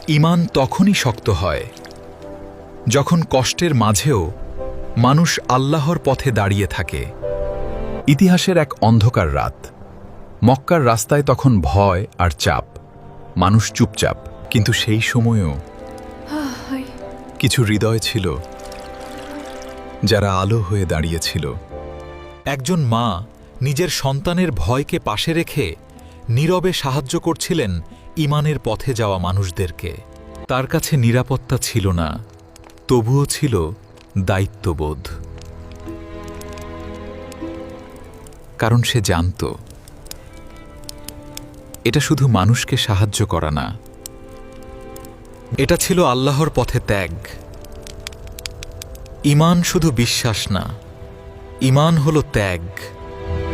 ঈমান তখনই শক্ত হয় যখন কষ্টের মাঝেও মানুষ আল্লাহর পথে দাঁড়িয়ে থাকে। ইতিহাসের এক অন্ধকার রাত। মক্কার রাস্তায় তখন ভয় আর চাপ, মানুষ চুপচাপ। কিন্তু সেই সময়েও কিছু হৃদয় ছিল যারা আলো হয়ে দাঁড়িয়েছিল। একজন মা নিজের সন্তানের ভয়কে পাশে রেখে নীরবে সাহায্য করছিলেন ঈমানের পথে যাওয়া মানুষদেরকে। তার কাছে নিরাপত্তা ছিল না, তবুও ছিল দায়িত্ববোধ। কারণ সে জানত এটা শুধু মানুষকে সাহায্য করা না, এটা ছিল আল্লাহর পথে ত্যাগ। ঈমান শুধু বিশ্বাস না, ঈমান হলো ত্যাগ।